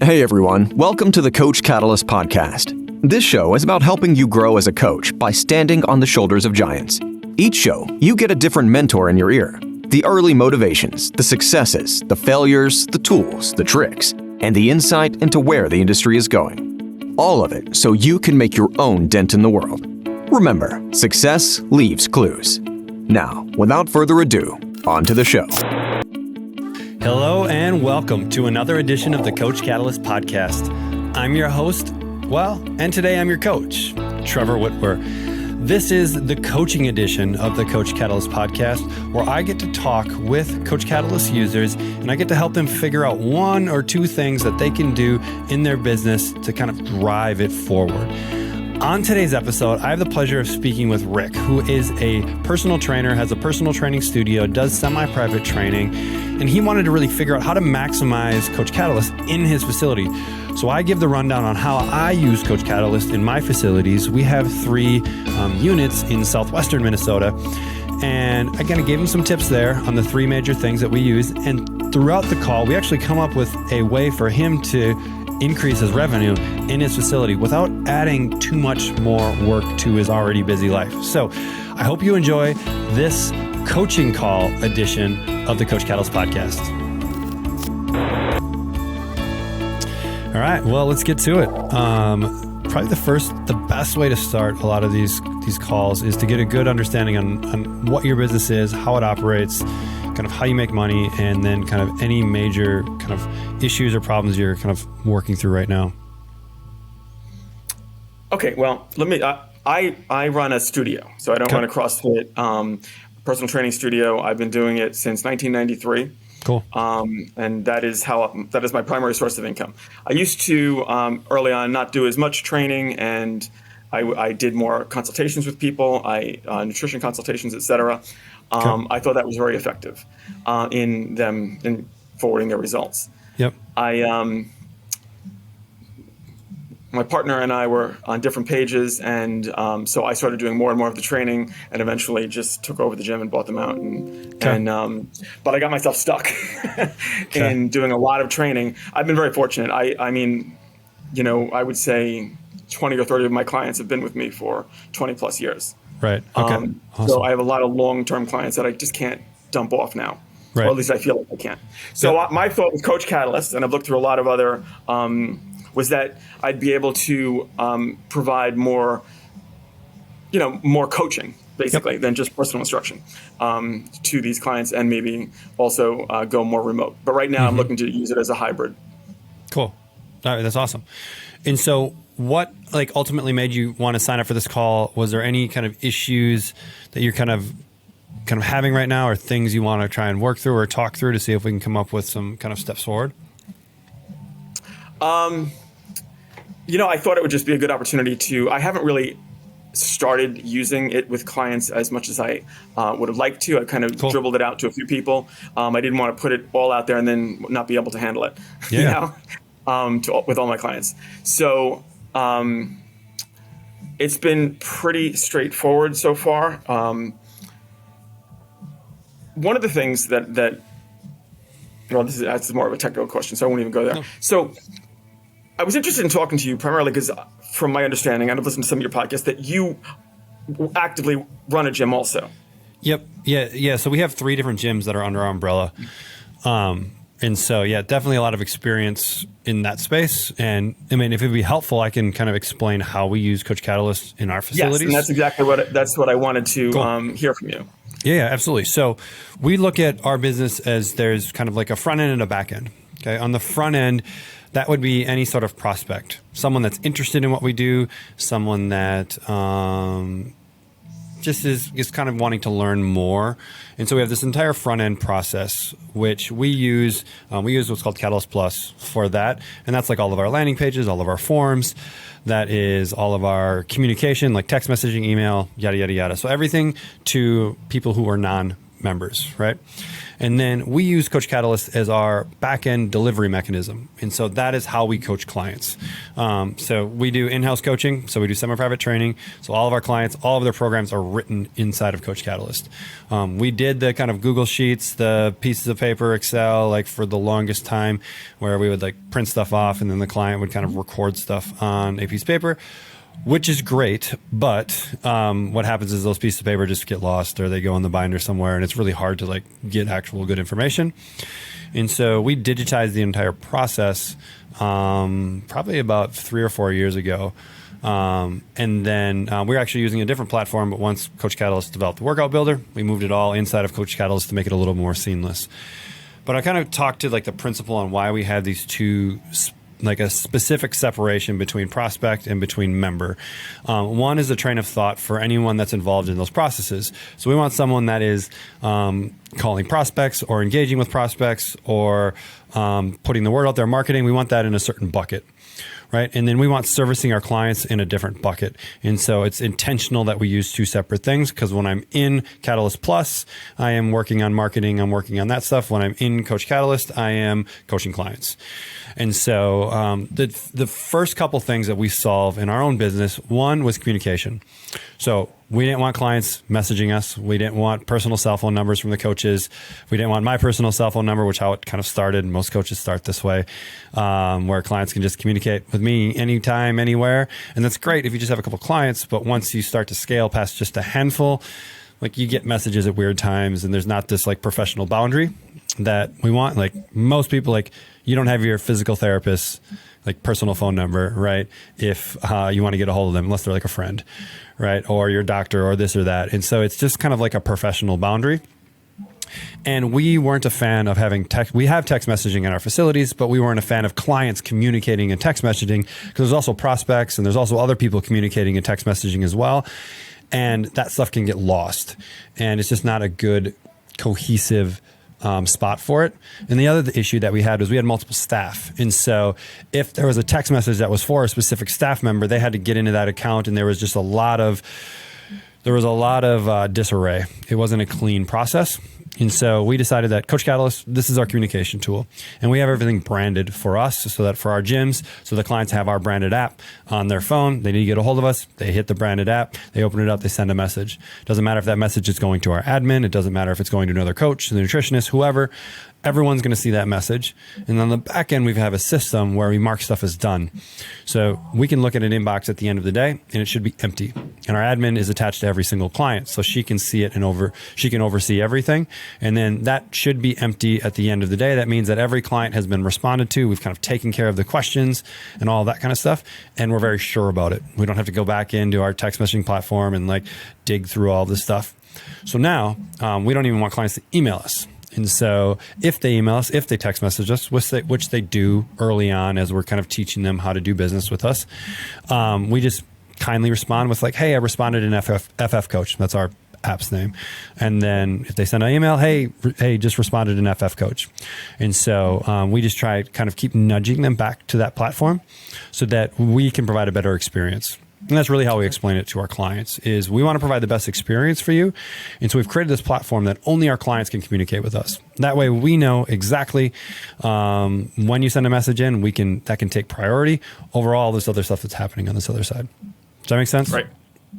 Hey everyone, welcome to the Coach Catalyst podcast. This show is about helping you grow as a coach by standing on the shoulders of giants. Each show, you get a different mentor in your ear. The early motivations, the successes, the failures, the tools, the tricks, and the insight into where the industry is going. All of it so you can make your own dent in the world. Remember, success leaves clues. Now, without further ado, on to the show. Hello and welcome to another edition of the Coach Catalyst podcast. I'm your host, and today I'm your coach, Trevor Whitwer. This is the coaching edition of the Coach Catalyst podcast, where I get to talk with Coach Catalyst users and I get to help them figure out one or two things that they can do in their business to kind of drive it forward. On today's episode, I have the pleasure of speaking with Rick, who is a personal trainer, has a personal training studio, does semi-private training, and he wanted to really figure out how to maximize Coach Catalyst in his facility. So I give the rundown on how I use Coach Catalyst in my facilities. We have 3 units in southwestern Minnesota, and I kind of gave him some tips there on the 3 major things that we use. And throughout the call, we actually come up with a way for him to increase his revenue in his facility without adding too much more work to his already busy life. So I hope you enjoy this coaching call edition of the Coach Catalyst podcast. All right, well, let's get to it. Probably the best way to start a lot of these calls is to get a good understanding on what your business is, how it operates, kind of how you make money, and then kind of any major kind of issues or problems you're kind of working through right now. Okay, well, I run a studio, so I don't run a CrossFit personal training studio. I've been doing it since 1993. Cool. And that is my primary source of income. I used to early on not do as much training, and I did more consultations with people, nutrition consultations, etc. I thought that was very effective in forwarding their results. Yep. My partner and I were on different pages, and so I started doing more and more of the training, and eventually just took over the gym and bought them out. But I got myself stuck in doing a lot of training. I've been very fortunate. I mean, I would say 20 or 30 of my clients have been with me for 20 plus years. Right. Okay. Awesome. So I have a lot of long-term clients that I just can't dump off now. Right. Or at least I feel like I can't. So my thought with Coach Catalyst, and I've looked through a lot of other, was that I'd be able to provide more coaching, basically, than just personal instruction to these clients, and maybe also go more remote. But right now I'm looking to use it as a hybrid. Cool. All right, that's awesome. And so what ultimately made you want to sign up for this call? Was there any kind of issues that you're kind of having right now, or things you want to try and work through or talk through to see if we can come up with some kind of steps forward? I thought it would just be a good opportunity I haven't really started using it with clients as much as I would have liked to. I kind of dribbled it out to a few people. I didn't want to put it all out there and then not be able to handle it, with all my clients. So it's been pretty straightforward so far. One of the things that's more of a technical question, so I won't even go there. No. So I was interested in talking to you primarily because, from my understanding, I've listened to some of your podcasts, that you actively run a gym also. Yep. Yeah. So we have 3 different gyms that are under our umbrella. And so, definitely a lot of experience in that space. And I mean, if it'd be helpful, I can kind of explain how we use Coach Catalyst in our facilities. Yes, and that's exactly what I wanted to hear from you. Yeah, absolutely. So we look at our business as there's kind of like a front end and a back end. Okay. On the front end, that would be any sort of prospect, someone that's interested in what we do, someone that just is kind of wanting to learn more. And so we have this entire front end process, which we use what's called Catalyst Plus for that. And that's like all of our landing pages, all of our forms. That is all of our communication, like text messaging, email, yada, yada, yada. So everything to people who are members, right? And then we use Coach Catalyst as our back-end delivery mechanism. And so that is how we coach clients. So we do in-house coaching. So we do semi-private training. So all of our clients, all of their programs are written inside of Coach Catalyst. We did the kind of Google Sheets, the pieces of paper, Excel, like for the longest time, where we would like print stuff off and then the client would kind of record stuff on a piece of paper, which is great, but what happens is those pieces of paper just get lost or they go in the binder somewhere, and it's really hard to like get actual good information. And so we digitized the entire process probably about 3 or 4 years ago. And then we're actually using a different platform, but once Coach Catalyst developed the workout builder, we moved it all inside of Coach Catalyst to make it a little more seamless. But I kind of talked to like the principle on why we have these two like a specific separation between prospect and between member. One is a train of thought for anyone that's involved in those processes. So we want someone that is calling prospects or engaging with prospects or putting the word out there, marketing. We want that in a certain bucket. Right. And then we want servicing our clients in a different bucket. And so it's intentional that we use two separate things, because when I'm in Catalyst Plus, I am working on marketing. I'm working on that stuff. When I'm in Coach Catalyst, I am coaching clients. And so the first couple things that we solve in our own business, one was communication. So we didn't want clients messaging us. We didn't want personal cell phone numbers from the coaches. We didn't want my personal cell phone number, which how it kind of started. Most coaches start this way, where clients can just communicate with me anytime, anywhere. And that's great if you just have a couple clients. But once you start to scale past just a handful, like you get messages at weird times, and there's not this like professional boundary that we want. Like most people, like you don't have your physical therapist like personal phone number, right? If you want to get a hold of them, unless they're like a friend, right? Or your doctor or this or that. And so it's just kind of like a professional boundary. And we weren't a fan of having text. We have text messaging in our facilities, but we weren't a fan of clients communicating in text messaging, because there's also prospects and there's also other people communicating in text messaging as well. And that stuff can get lost. And it's just not a good cohesive spot for it. And the other issue that we had was we had multiple staff. And so if there was a text message that was for a specific staff member, they had to get into that account, and there was just a lot of disarray. It wasn't a clean process. And so we decided that Coach Catalyst, this is our communication tool. And we have everything branded for us, so that for our gyms, so the clients have our branded app on their phone. They need to get a hold of us. They hit the branded app. They open it up. They send a message. Doesn't matter if that message is going to our admin. It doesn't matter if it's going to another coach, the nutritionist, whoever. Everyone's going to see that message. And on the back end, we have a system where we mark stuff as done. So we can look at an inbox at the end of the day, and it should be empty. And our admin is attached to every single client, so she can see it and she can oversee everything. And then that should be empty at the end of the day. That means that every client has been responded to. We've kind of taken care of the questions and all that kind of stuff. And we're very sure about it. We don't have to go back into our text messaging platform and like dig through all this stuff. So now we don't even want clients to email us. And so if they email us, if they text message us, which they do early on as we're kind of teaching them how to do business with us, we just kindly respond with like, hey, I responded in FF Coach. That's our app's name. And then if they send an email, hey, just responded in FF Coach. And so we just try to kind of keep nudging them back to that platform so that we can provide a better experience. And that's really how we explain it to our clients, is we want to provide the best experience for you. And so we've created this platform that only our clients can communicate with us. That way we know exactly when you send a message in, that can take priority over all this other stuff that's happening on this other side. Does that make sense? Right.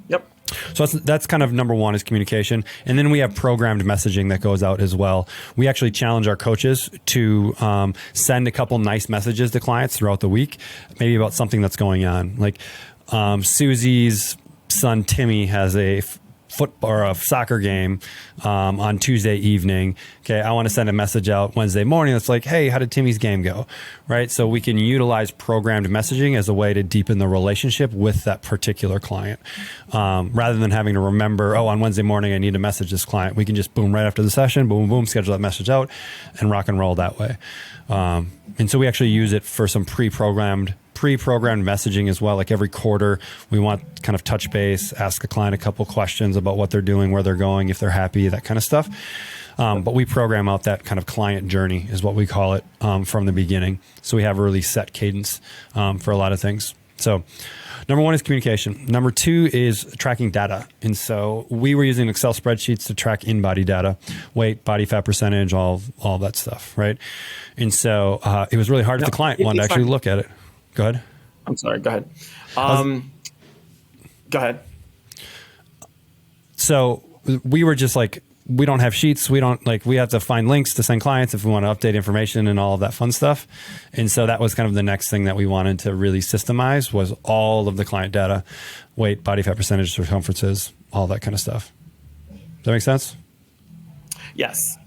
Yep. So that's kind of number one, is communication. And then we have programmed messaging that goes out as well. We actually challenge our coaches to send a couple nice messages to clients throughout the week, maybe about something that's going on. Like Susie's son Timmy has a football or a soccer game on Tuesday evening. Okay, I want to send a message out Wednesday morning that's like, hey, how did Timmy's game go? Right? So we can utilize programmed messaging as a way to deepen the relationship with that particular client. Rather than having to remember, on Wednesday morning I need to message this client. We can just boom, right after the session, boom, boom, schedule that message out and rock and roll that way. And so we actually use it for some pre-programmed messaging as well. Like every quarter, we want kind of touch base, ask a client a couple questions about what they're doing, where they're going, if they're happy, that kind of stuff. But we program out that kind of client journey is what we call it from the beginning. So we have a really set cadence for a lot of things. So number one is communication. Number two is tracking data. And so we were using Excel spreadsheets to track in-body data, weight, body fat percentage, all that stuff, right? And so it was really hard if the client wanted to actually look at it. Go ahead. I'm sorry. Go ahead. Go ahead. So we were just like, we don't have sheets. We have to find links to send clients if we want to update information and all of that fun stuff. And so that was kind of the next thing that we wanted to really systemize, was all of the client data, weight, body fat percentage, circumferences, all that kind of stuff. Does that make sense? Yes.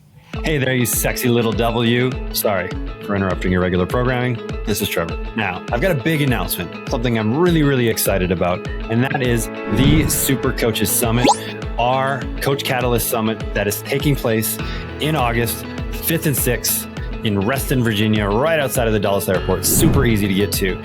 Hey there, you sexy little W. Sorry for interrupting your regular programming. This is Trevor. Now, I've got a big announcement, something I'm really, really excited about, and that is the Super Coaches Summit, our Coach Catalyst Summit that is taking place in August 5th and 6th in Reston, Virginia, right outside of the Dulles Airport. Super easy to get to.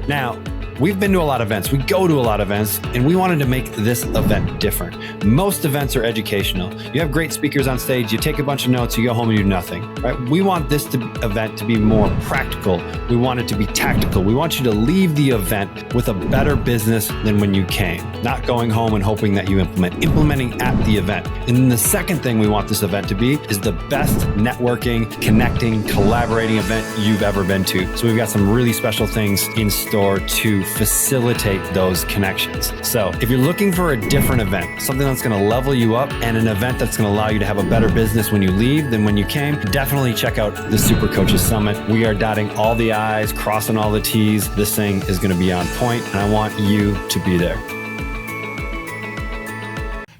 Now, we've been to a lot of events. We go to a lot of events, and we wanted to make this event different. Most events are educational. You have great speakers on stage. You take a bunch of notes. You go home and do nothing. Right? We want this event to be more practical. We want it to be tactical. We want you to leave the event with a better business than when you came. Not going home and hoping that you implementing at the event. And then the second thing we want this event to be is the best networking, connecting, collaborating event you've ever been to. So we've got some really special things in store to facilitate those connections. So if you're looking for a different event, something that's going to level you up, and an event that's going to allow you to have a better business when you leave than when you came, definitely check out the Super Coaches Summit. We are dotting all the I's, crossing all the T's. This thing is going to be on point, and I want you to be there.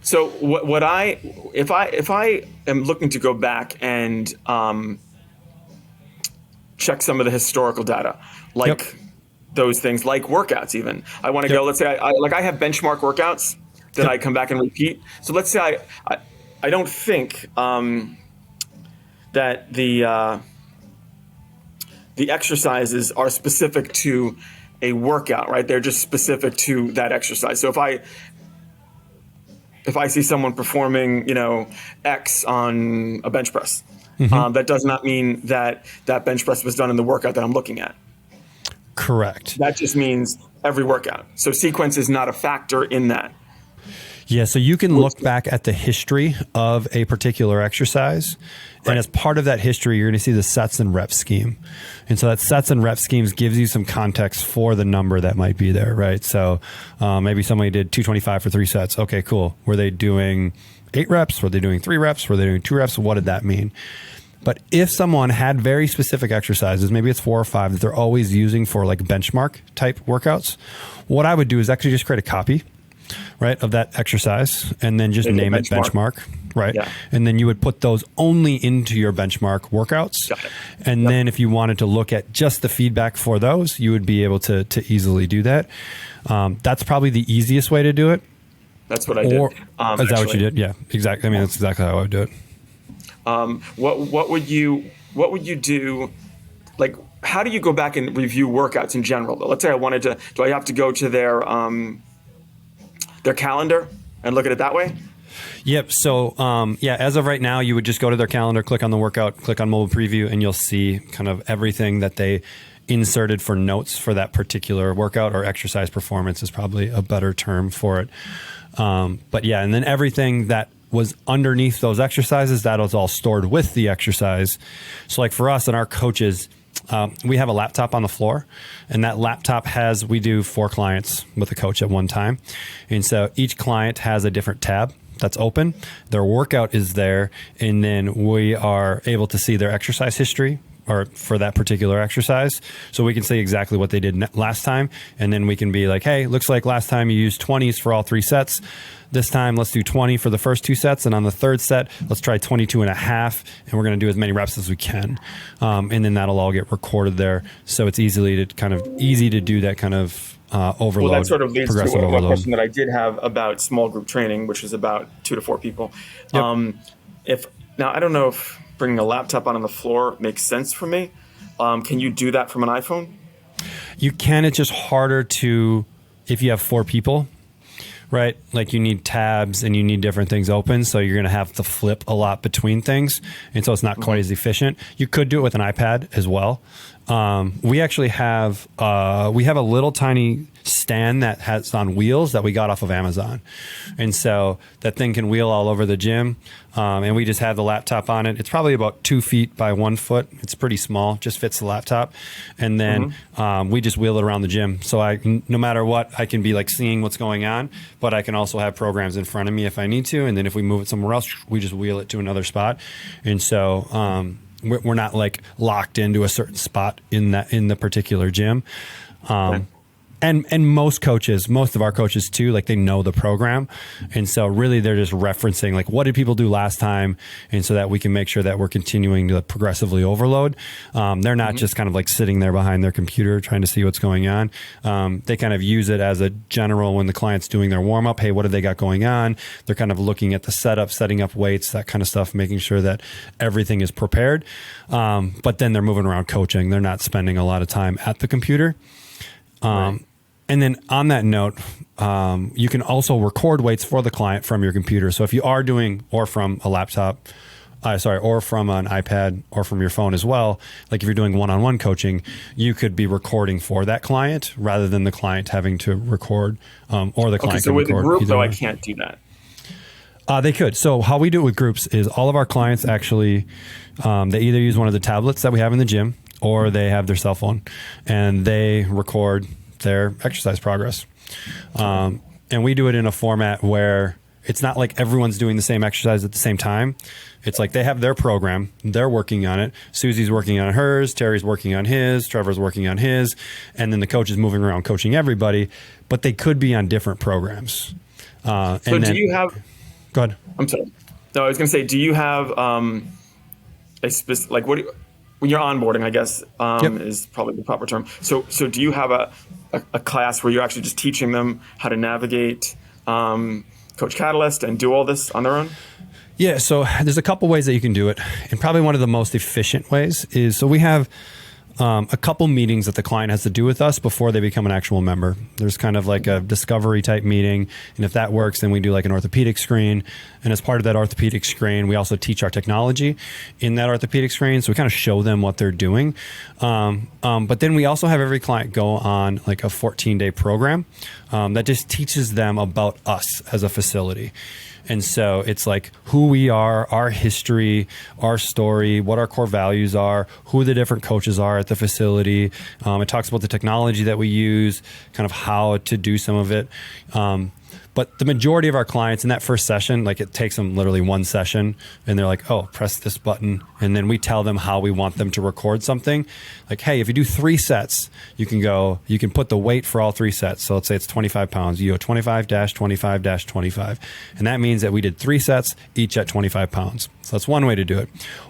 So if I am looking to go back and check some of the historical data, like those things, like workouts even. I want to go, let's say I have benchmark workouts that I come back and repeat. So let's say I don't think that the exercises are specific to a workout, right? They're just specific to that exercise. So if I see someone performing, X on a bench press, that does not mean that bench press was done in the workout that I'm looking at. Correct. That just means every workout. So sequence is not a factor in that. Yeah, so you can look back at the history of a particular exercise, and as part of that history, you're going to see the sets and reps scheme. And so that sets and rep schemes gives you some context for the number that might be there, right? So maybe somebody did 225 for 3 sets. Okay, cool. Were they doing 8 reps? Were they doing 3 reps? Were they doing 2 reps? What did that mean? But if someone had very specific exercises, maybe it's 4 or 5 that they're always using for like benchmark type workouts, what I would do is actually just create a copy, right, of that exercise, and then just name it benchmark, right? Yeah. And then you would put those only into your benchmark workouts. And then if you wanted to look at just the feedback for those, you would be able to easily do that. That's probably the easiest way to do it. That's what I did. Is that what you did? Yeah, exactly. I mean, that's exactly how I would do it. What would you do? Like, how do you go back and review workouts in general? Let's say I wanted to. Do I have to go to their calendar and look at it that way? Yep. So, as of right now, you would just go to their calendar, click on the workout, click on mobile preview, and you'll see kind of everything that they inserted for notes for that particular workout, or exercise performance is probably a better term for it. But yeah, and then everything that was underneath those exercises, that was all stored with the exercise. So like for us and our coaches, we have a laptop on the floor, and that laptop we do 4 clients with a coach at one time. And so each client has a different tab that's open. Their workout is there, and then we are able to see their exercise history, or for that particular exercise. So we can see exactly what they did last time. And then we can be like, hey, looks like last time you used 20s for all 3 sets. This time, let's do 20 for the first 2 sets. And on the third set, let's try 22 and a half. And we're going to do as many reps as we can. And then that'll all get recorded there. So it's easy to do that kind of overload. Well, that sort of leads to a question that I did have about small group training, which is about 2 to 4 people. Yep. Now, I don't know if bringing a laptop out on the floor makes sense for me. Can you do that from an iPhone? You can. It's just harder if you have 4 people, right? Like you need tabs and you need different things open. So you're going to have to flip a lot between things. And so it's not quite as efficient. You could do it with an iPad as well. We actually have a little tiny stand that has on wheels that we got off of Amazon. And so that thing can wheel all over the gym. And we just have the laptop on it. It's probably about 2 feet by 1 foot. It's pretty small, just fits the laptop. And then we just wheel it around the gym. So no matter what, I can be like seeing what's going on, but I can also have programs in front of me if I need to. And then if we move it somewhere else, we just wheel it to another spot. And so we're not like locked into a certain spot in the particular gym. And most of our coaches too, like they know the program. And so really they're just referencing like, what did people do last time? And so that we can make sure that we're continuing to progressively overload. They're not just kind of like sitting there behind their computer trying to see what's going on. They kind of use it as a general when the client's doing their warm up. Hey, what do they got going on? They're kind of looking at the setup, setting up weights, that kind of stuff, making sure that everything is prepared. But then they're moving around coaching. They're not spending a lot of time at the computer. Right. And then on that note, you can also record weights for the client from your computer. So if you are doing, or from a laptop, or from an iPad or from your phone as well, like if you're doing one-on-one coaching, you could be recording for that client rather than the client having to record, or the client can record. So with a group, though, I can't do that. They could. So how we do it with groups is all of our clients actually, they either use one of the tablets that we have in the gym or they have their cell phone and they record their exercise progress. And we do it in a format where it's not like everyone's doing the same exercise at the same time. It's like they have their program, they're working on it. Susie's working on hers, Terry's working on his, Trevor's working on his, and then the coach is moving around coaching everybody, but they could be on different programs. So do you have... Go ahead. I'm sorry. No, I was going to say, do you have a specific, like when you're onboarding, I guess, is probably the proper term. So do you have a class where you're actually just teaching them how to navigate Coach Catalyst and do all this on their own? Yeah, so there's a couple ways that you can do it. And probably one of the most efficient ways is, so we have a couple meetings that the client has to do with us before they become an actual member. There's kind of like a discovery type meeting. And if that works, then we do like an orthopedic screen. And as part of that orthopedic screen, we also teach our technology in that orthopedic screen. So we kind of show them what they're doing. But then we also have every client go on like a 14-day program that just teaches them about us as a facility. And so it's like who we are, our history, our story, what our core values are, who the different coaches are at the facility. It talks about the technology that we use, kind of how to do some of it. But the majority of our clients in that first session, like it takes them literally one session and they're like, oh, press this button. And then we tell them how we want them to record something. Like, hey, if you do 3 sets, you can put the weight for all 3 sets. So let's say it's 25 pounds. You go 25-25-25. And that means that we did 3 sets, each at 25 pounds. So that's one way to do it.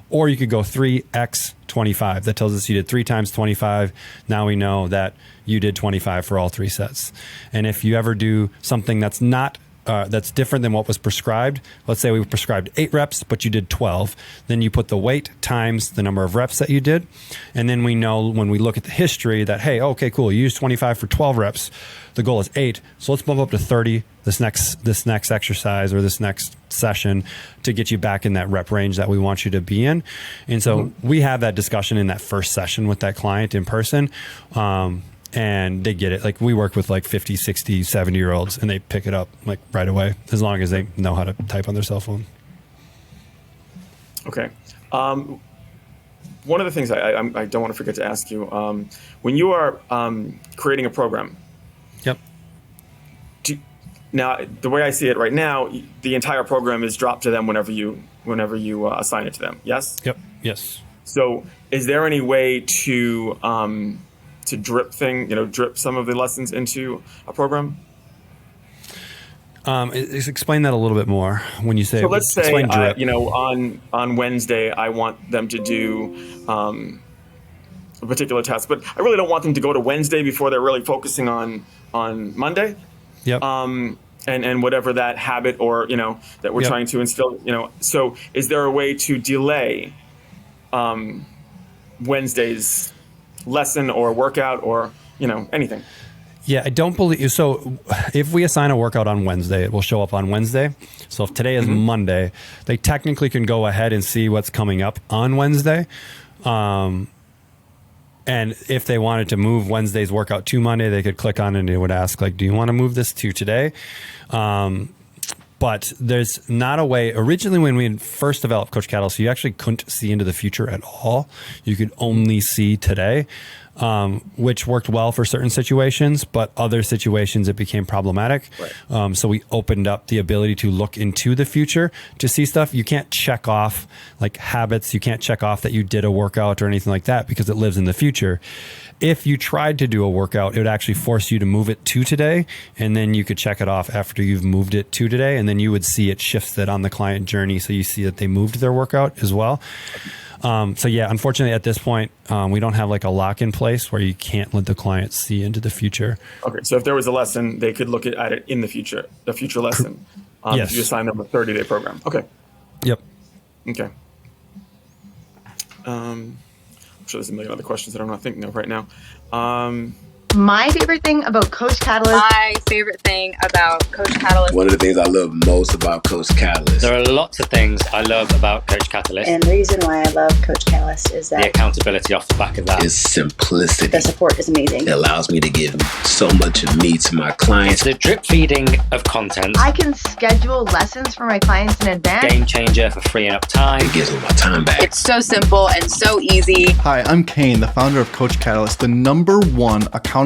Or you could go 3x25. That tells us you did 3 times 25. Now we know that you did 25 for all 3 sets. And if you ever do something that's not that's different than what was prescribed, let's say we prescribed 8 reps, but you did 12, then you put the weight times the number of reps that you did. And then we know when we look at the history that, hey, okay, cool, you used 25 for 12 reps. The goal is 8. So let's bump up to 30 this next exercise or this next session to get you back in that rep range that we want you to be in. And so we have that discussion in that first session with that client in person. And they get it. Like we work with like 50, 60, 70-year-olds and they pick it up like right away as long as they know how to type on their cell phone. Okay. One of the things I don't want to forget to ask you, when you are creating a program. Yep. Now, the way I see it right now, the entire program is dropped to them whenever you assign it to them. Yes? Yep. Yes. So is there any way to drip some of the lessons into a program? Explain that a little bit more when you say. So let's say, drip. on Wednesday, I want them to do a particular task, but I really don't want them to go to Wednesday before they're really focusing on Monday. Yep. And whatever that habit or that we're trying to instill. So is there a way to delay Wednesday's lesson or workout or anything? Yeah, I don't believe so. If we assign a workout on Wednesday, it will show up on Wednesday. So if today is Monday, they technically can go ahead and see what's coming up on Wednesday. And if they wanted to move Wednesday's workout to Monday, they could click on it and it would ask, like, do you want to move this to today? But there's not a way. Originally, when we first developed Coach Catalyst, you actually couldn't see into the future at all. You could only see today, which worked well for certain situations, but other situations it became problematic. Right. So we opened up the ability to look into the future to see stuff. You can't check off like habits. You can't check off that you did a workout or anything like that because it lives in the future. If you tried to do a workout, it would actually force you to move it to today, and then you could check it off after you've moved it to today, and then you would see it shifted on the client journey, so you see that they moved their workout as well. So yeah, unfortunately at this point, we don't have like a lock in place where you can't let the client see into the future. Okay, so if there was a lesson, they could look at it in the future lesson. Yes. If you assign them a 30-day program. Okay. Yep. Okay. I'm sure there's a million other questions that I'm not thinking of right now. My favorite thing about Coach Catalyst. One of the things I love most about Coach Catalyst. There are lots of things I love about Coach Catalyst. And the reason why I love Coach Catalyst is that the accountability off the back of that is simplicity. The support is amazing. It allows me to give so much of me to my clients. The drip feeding of content. I can schedule lessons for my clients in advance. Game changer for freeing up time. It gives me my time back. It's so simple and so easy. Hi, I'm Kane, the founder of Coach Catalyst, the #1 accountability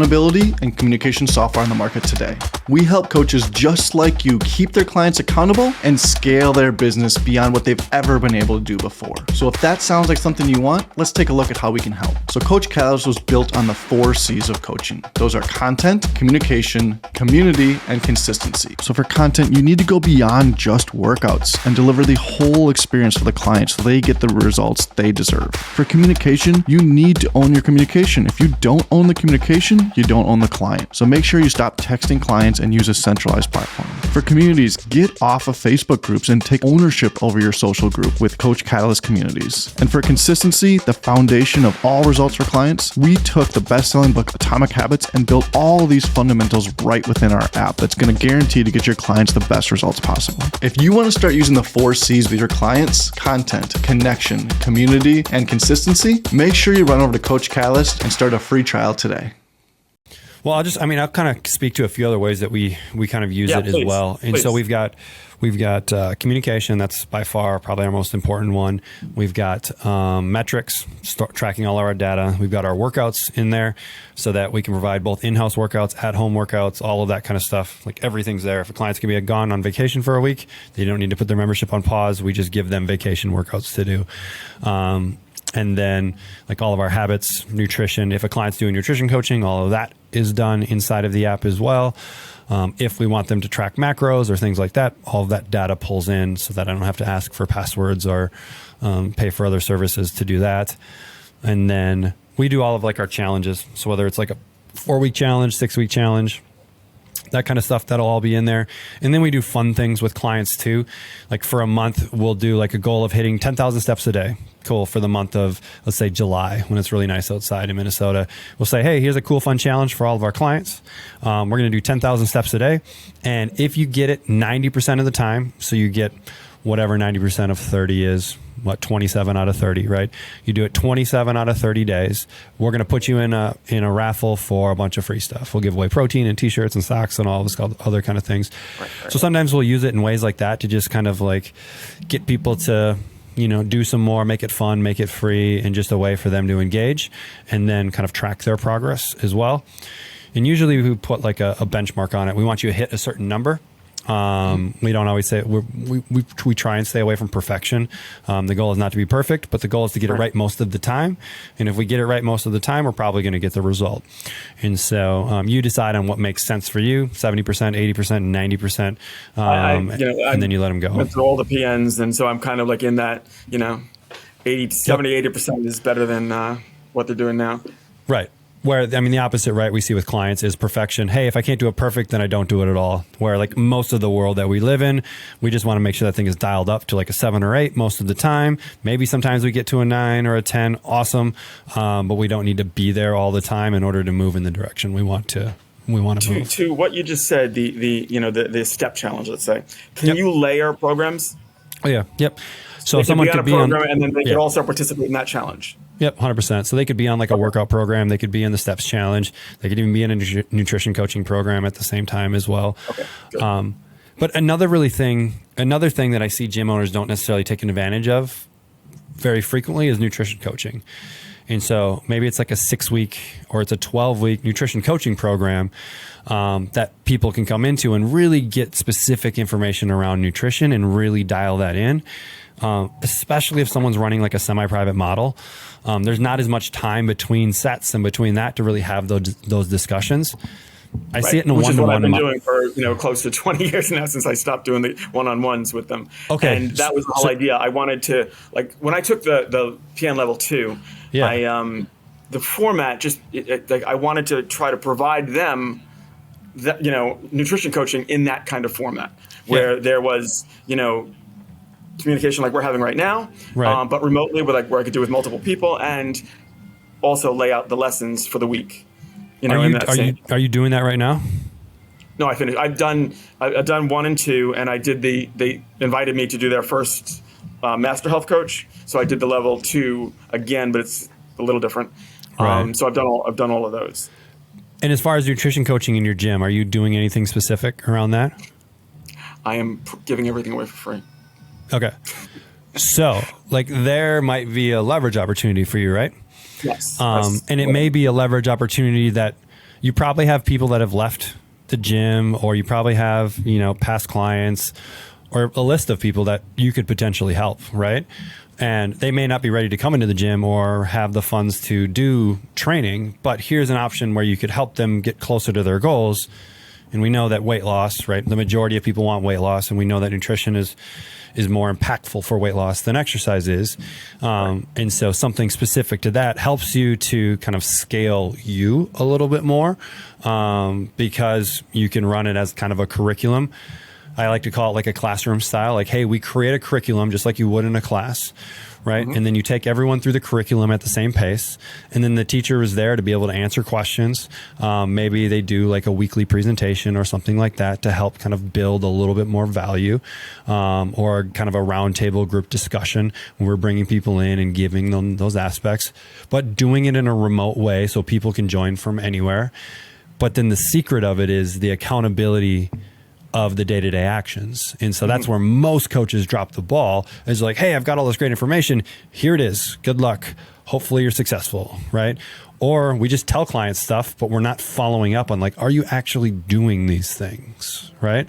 and communication software on the market today. We help coaches just like you keep their clients accountable and scale their business beyond what they've ever been able to do before. So if that sounds like something you want, let's take a look at how we can help. So Coach Catalyst was built on the 4 C's of coaching. Those are content, communication, community, and consistency. So for content, you need to go beyond just workouts and deliver the whole experience for the client so they get the results they deserve. For communication, you need to own your communication. If you don't own the communication, you don't own the client. So make sure you stop texting clients and use a centralized platform. For communities, get off of Facebook groups and take ownership over your social group with Coach Catalyst communities. And for consistency, the foundation of all results for clients, we took the best-selling book Atomic Habits and built all these fundamentals right within our app that's going to guarantee to get your clients the best results possible. If you want to start using the 4 C's with your clients, content, connection, community, and consistency, make sure you run over to Coach Catalyst and start a free trial today. Well, I'll kind of speak to a few other ways that we kind of use it please, as well. And please. so we've got communication. That's by far probably our most important one. We've got metrics, tracking all of our data. We've got our workouts in there so that we can provide both in-house workouts, at-home workouts, all of that kind of stuff. Like everything's there. If a client's going to be gone on vacation for a week, they don't need to put their membership on pause. We just give them vacation workouts to do. And then like all of our habits, nutrition, if a client's doing nutrition coaching, all of that is done inside of the app as well. If we want them to track macros or things like that, all of that data pulls in so that I don't have to ask for passwords or pay for other services to do that. And then we do all of like our challenges. So whether it's like a 4-week challenge, 6-week challenge, that kind of stuff, that'll all be in there. And then we do fun things with clients too. Like for a month, we'll do like a goal of hitting 10,000 steps a day. Cool. For the month of, let's say, July, when it's really nice outside in Minnesota, we'll say, hey, here's a cool, fun challenge for all of our clients. We're going to do 10,000 steps a day. And if you get it 90% of the time, so you get whatever 90% of 30 is, 27 out of 30, right? You do it 27 out of 30 days. We're going to put you in a raffle for a bunch of free stuff. We'll give away protein and t-shirts and socks and all this other kind of things. Right. So sometimes we'll use it in ways like that to just kind of like get people to, do some more, make it fun, make it free, and just a way for them to engage and then kind of track their progress as well. And usually we put like a benchmark on it. We want you to hit a certain number. We don't always say we try and stay away from perfection. The goal is not to be perfect, but the goal is to get it right most of the time. And if we get it right most of the time, we're probably going to get the result. And so you decide on what makes sense for you, 70%, 80%, 90%. And then you let them go. Went through all the PNs. And so I'm kind of like in that, 80% is better than what they're doing now. Right. Where, the opposite, right, we see with clients is perfection. Hey, if I can't do it perfect, then I don't do it at all. Where like most of the world that we live in, we just want to make sure that thing is dialed up to like a 7 or 8 most of the time. Maybe sometimes we get to a 9 or a 10. Awesome. But we don't need to be there all the time in order to move in the direction we want to move. To what you just said, the step challenge, let's say. Can you layer programs? Oh, yeah. Yep. So they someone could could be on a be program on, and then they could also participate in that challenge. Yep, 100%. So they could be on like a workout program. They could be in the Steps Challenge. They could even be in a nutrition coaching program at the same time as well. Okay, good. But another thing that I see gym owners don't necessarily take advantage of very frequently is nutrition coaching. And so maybe it's like a 6-week or it's a 12-week nutrition coaching program that people can come into and really get specific information around nutrition and really dial that in. Especially if someone's running like a semi-private model. There's not as much time between sets and between that to really have those discussions. I see it in a Which one-to-one. Which is what I've been doing for close to 20 years now since I stopped doing the one-on-ones with them. Okay. And that was the whole idea. I wanted to, like, when I took the PN level 2, the format I wanted to try to provide them that, nutrition coaching in that kind of format where there was, communication like we're having right now, but remotely where I could do with multiple people and also lay out the lessons for the week. Are you doing that right now? No, I finished. I've done 1 and 2, and I did they invited me to do their first master health coach. So I did the level 2 again, but it's a little different. Right. So I've done all of those. And as far as nutrition coaching in your gym, are you doing anything specific around that? I am giving everything away for free. Okay. So there might be a leverage opportunity for you, right? Yes. And it may be a leverage opportunity that you probably have people that have left the gym, or you probably have, past clients or a list of people that you could potentially help, right? And they may not be ready to come into the gym or have the funds to do training, but here's an option where you could help them get closer to their goals. And we know that weight loss, right? The majority of people want weight loss, and we know that nutrition is more impactful for weight loss than exercise is. And so something specific to that helps you to kind of scale you a little bit more because you can run it as kind of a curriculum. I like to call it like a classroom style. Like, hey, we create a curriculum just like you would in a class, right? Mm-hmm. And then you take everyone through the curriculum at the same pace. And then the teacher is there to be able to answer questions. Maybe they do like a weekly presentation or something like that to help kind of build a little bit more value, or kind of a roundtable group discussion when we're bringing people in and giving them those aspects, but doing it in a remote way so people can join from anywhere. But then the secret of it is the accountability of the day-to-day actions. And so that's where most coaches drop the ball, is like, hey, I've got all this great information. Here it is. Good luck. Hopefully you're successful, right? Or we just tell clients stuff, but we're not following up on like, are you actually doing these things, right?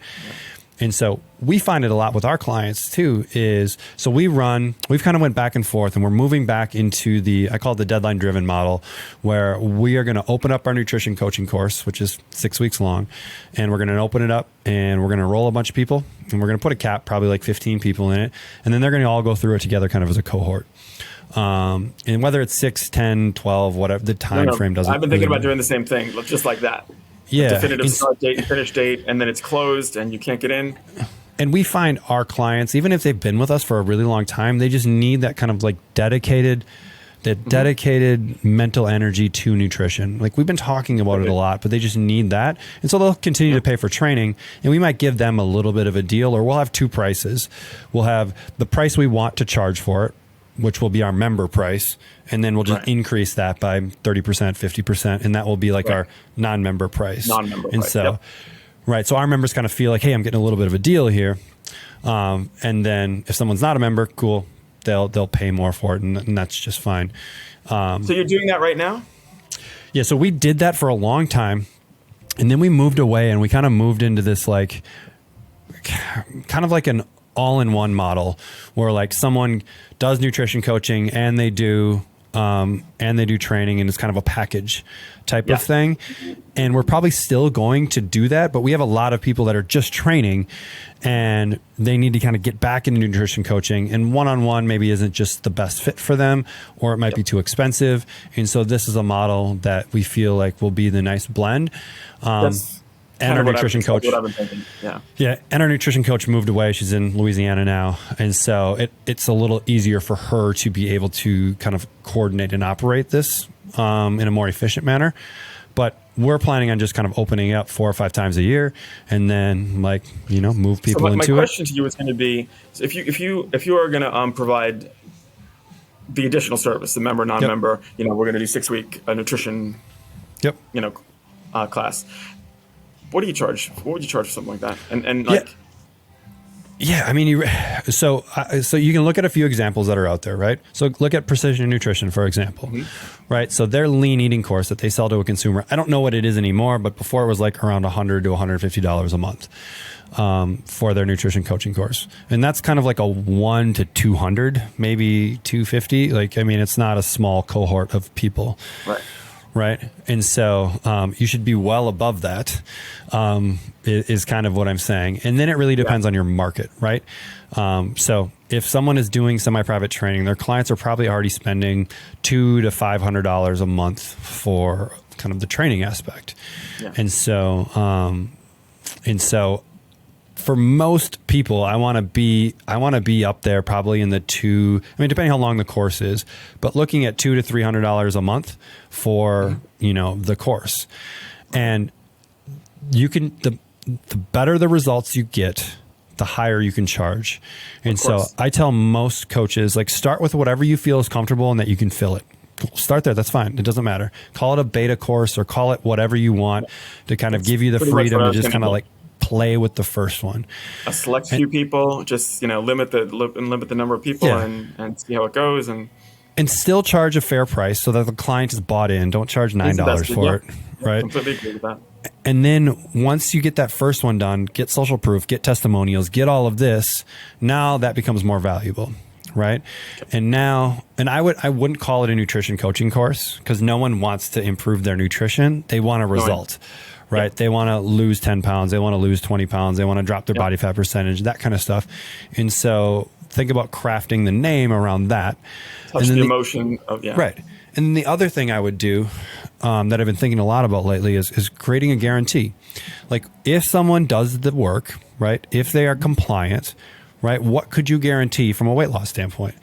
And so we find it a lot with our clients too, is so we've kind of went back and forth, and we're moving back into I call it the deadline driven model, where we are going to open up our nutrition coaching course, which is 6 weeks long. And we're going to open it up and we're going to roll a bunch of people, and we're going to put a cap, probably like 15 people in it. And then they're going to all go through it together kind of as a cohort. And whether it's 6, 10, 12, whatever the time frame doesn't. I've been thinking about doing the same thing, just like that. Yeah. Definitive start date and finish date, and then it's closed and you can't get in. And we find our clients, even if they've been with us for a really long time, they just need that kind of like dedicated mental energy to nutrition. Like we've been talking about it a lot, but they just need that. And so they'll continue to pay for training, and we might give them a little bit of a deal, or we'll have 2 prices. We'll have the price we want to charge for it, which will be our member price. And then we'll just increase that by 30%, 50%. And that will be like our non-member price. And so, right. So our members kind of feel like, hey, I'm getting a little bit of a deal here. And then if someone's not a member, cool, they'll pay more for it. And that's just fine. So you're doing that right now? Yeah. So we did that for a long time. And then we moved away, and we kind of moved into this like, kind of like an all-in-one model where like someone does nutrition coaching and they do training, and it's kind of a package type of thing. And we're probably still going to do that, but we have a lot of people that are just training and they need to kind of get back into nutrition coaching, and one-on-one maybe isn't just the best fit for them, or it might be too expensive. And so this is a model that we feel like will be the nice blend. And our nutrition coach, and our nutrition coach moved away. She's in Louisiana now. And so it's a little easier for her to be able to kind of coordinate and operate this in a more efficient manner. But we're planning on just kind of opening up 4 or 5 times a year, and then move people into it. My question to you is going to be, so if you are going to provide the additional service, the member, non-member, we're going to do 6-week nutrition, class. What do you charge? What would you charge for something like that? And like, yeah, I mean, so you can look at a few examples that are out there, right? So look at Precision Nutrition, for example, right? So their lean eating course that they sell to a consumer, I don't know what it is anymore, but before it was like around $100 to $150 a month for their nutrition coaching course. And that's kind of like a 1 to 200, maybe 250. Like, I mean, it's not a small cohort of people. Right. And so you should be well above that is kind of what I'm saying. And then it really depends on your market, right? So if someone is doing semi-private training, their clients are probably already spending $200 to $500 a month for kind of the training aspect. Yeah. And so for most people, I want to be up there probably in the depending how long the course is, but looking at $200 to $300 a month for, the course. And you can, the better the results you get, the higher you can charge. And so I tell most coaches, like, start with whatever you feel is comfortable and that you can fill it. Start there. That's fine. It doesn't matter. Call it a beta course or call it whatever you want to kind of give you the freedom to just kind of like play with the first one. A select few people, just limit the number of people and see how it goes, and still charge a fair price so that the client is bought in. Don't charge $9 for it, right? Completely agree with that. And then once you get that first one done, get social proof, get testimonials, get all of this. Now that becomes more valuable, right? And I wouldn't call it a nutrition coaching course because no one wants to improve their nutrition. They want a result. Right. They want to lose 10 pounds. They want to lose 20 pounds. They want to drop their body fat percentage, that kind of stuff. And so think about crafting the name around that. Touch the emotion of, Right. And the other thing I would do that I've been thinking a lot about lately is creating a guarantee. Like if someone does the work, right, if they are compliant, right, what could you guarantee from a weight loss standpoint?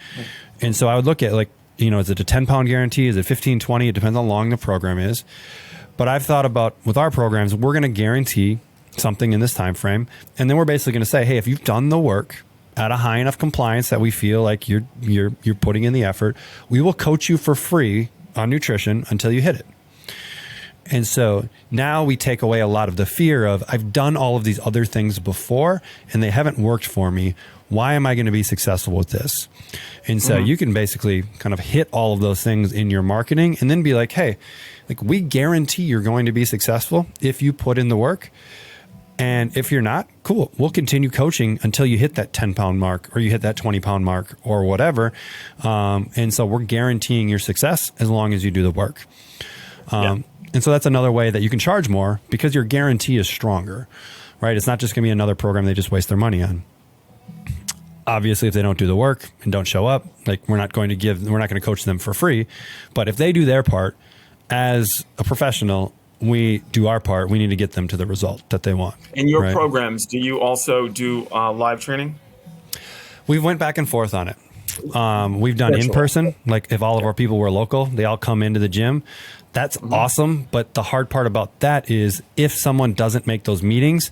And so I would look at like, is it a 10-pound guarantee? Is it 15, 20? It depends on how long the program is. But I've thought about with our programs, we're going to guarantee something in this time frame. And then we're basically going to say, hey, if you've done the work at a high enough compliance that we feel like you're putting in the effort, we will coach you for free on nutrition until you hit it. And so now we take away a lot of the fear of I've done all of these other things before and they haven't worked for me. Why am I going to be successful with this? And so you can basically kind of hit all of those things in your marketing and then be like, hey, like we guarantee you're going to be successful if you put in the work. And if you're not, cool, we'll continue coaching until you hit that 10-pound mark or you hit that 20-pound mark or whatever. And so we're guaranteeing your success as long as you do the work. And so that's another way that you can charge more because your guarantee is stronger, right? It's not just going to be another program they just waste their money on. Obviously, if they don't do the work and don't show up, like we're not going to coach them for free. But if they do their part as a professional, we do our part. We need to get them to the result that they want. In your programs, do you also do live training? We went back and forth on it. We've done in person, like if all of our people were local, they all come into the gym. That's awesome. But the hard part about that is if someone doesn't make those meetings,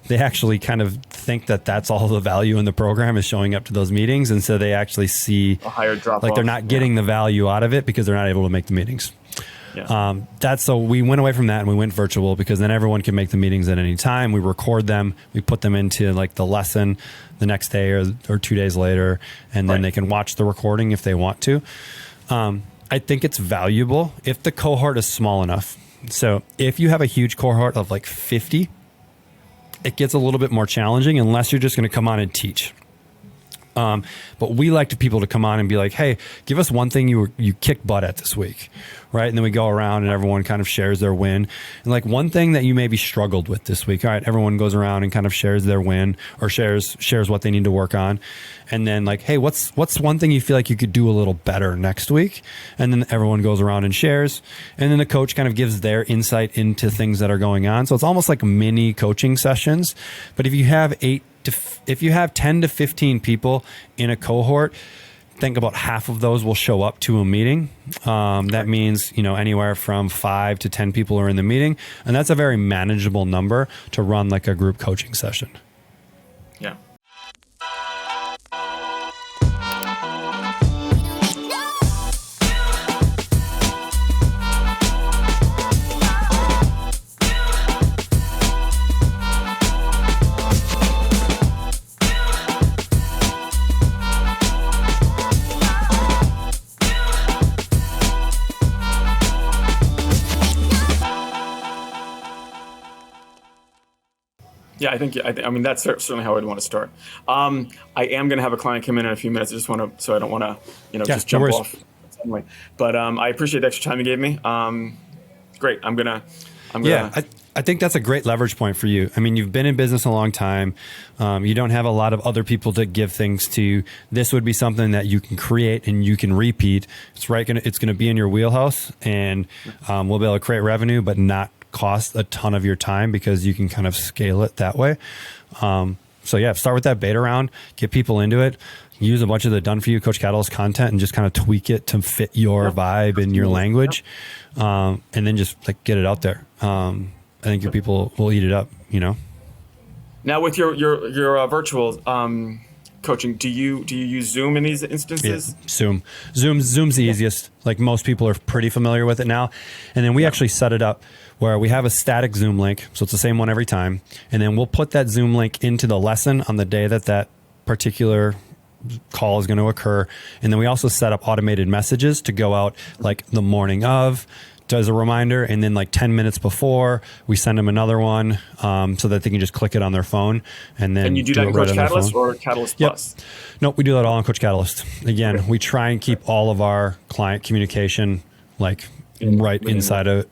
they actually kind of think that that's all the value in the program is showing up to those meetings. And so they actually see a higher drop like they're not getting the value out of it because they're not able to make the meetings. So we went away from that and we went virtual because then everyone can make the meetings at any time. We record them. We put them into like the lesson the next day or 2 days later. And then they can watch the recording if they want to. I think it's valuable if the cohort is small enough. So if you have a huge cohort of like 50, it gets a little bit more challenging unless you're just going to come on and teach. But we like people to come on and be like, hey, give us one thing you kicked butt at this week, right? And then we go around and everyone kind of shares their win. And like one thing that you maybe struggled with this week, all right, everyone goes around and kind of shares their win or shares what they need to work on. And then like, hey, what's one thing you feel like you could do a little better next week? And then everyone goes around and shares. And then the coach kind of gives their insight into things that are going on. So it's almost like mini coaching sessions. But if you have 10 to 15 people in a cohort, think about half of those will show up to a meeting. That means, anywhere from 5 to 10 people are in the meeting. And that's a very manageable number to run like a group coaching session. Yeah. Yeah, I mean, that's certainly how I'd want to start. I am going to have a client come in a few minutes. I don't want to, just jump off suddenly. But I appreciate the extra time you gave me. Great. I think that's a great leverage point for you. I mean, you've been in business a long time. You don't have a lot of other people to give things to. This would be something that you can create and you can repeat. It's going to be in your wheelhouse, and we'll be able to create revenue, but not cost a ton of your time because you can kind of scale it that way. Start with that beta round, get people into it, use a bunch of the done for you Coach Catalyst content and just kind of tweak it to fit your vibe and your language. And then just like get it out there. I think your people will eat it up, Now with your virtual coaching, do you use Zoom in these instances? Yeah, Zoom's the easiest. Like most people are pretty familiar with it now. And then we actually set it up where we have a static Zoom link. So it's the same one every time. And then we'll put that Zoom link into the lesson on the day that particular call is going to occur. And then we also set up automated messages to go out like the morning of, as a reminder, and then like 10 minutes before we send them another one so that they can just click it on their phone. And then you do that in Coach Catalyst or Catalyst Plus? Nope, we do that all in Coach Catalyst. Again, we try and keep all of our client communication like inside of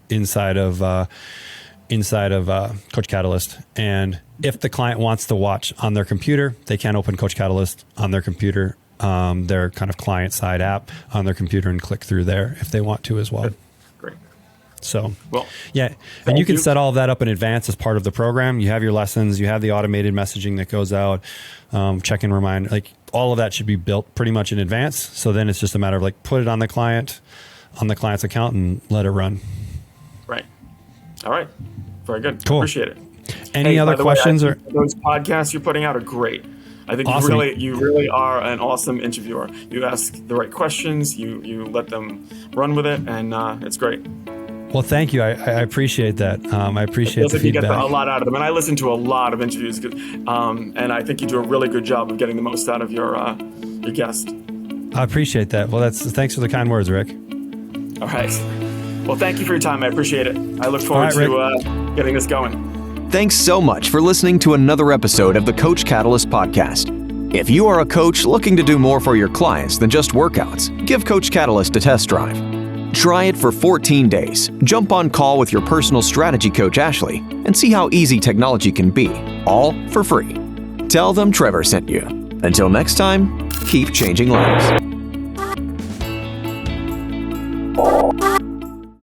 Coach Catalyst. And if the client wants to watch on their computer, they can open Coach Catalyst on their computer, their kind of client side app on their computer, and click through there if they want to as well. Great. So, and you can set all of that up in advance as part of the program. You have your lessons, you have the automated messaging that goes out, check-in reminder, like all of that should be built pretty much in advance. So then it's just a matter of like put it on the client's account and let it run. Right. All right. Very good. Cool. Appreciate it. Any other questions? Those podcasts you're putting out are great. I think awesome. you really are an awesome interviewer. You ask the right questions, you let them run with it, and it's great. Well, thank you. I appreciate that. I appreciate the feedback. You get a lot out of them, and I listen to a lot of interviews, and I think you do a really good job of getting the most out of your guest. I appreciate that. Well, thanks for the kind words, Rick. All right. Well, thank you for your time. I appreciate it. I look forward to getting this going. Thanks so much for listening to another episode of the Coach Catalyst podcast. If you are a coach looking to do more for your clients than just workouts, give Coach Catalyst a test drive. Try it for 14 days. Jump on call with your personal strategy coach, Ashley, and see how easy technology can be, all for free. Tell them Trevor sent you. Until next time, keep changing lives.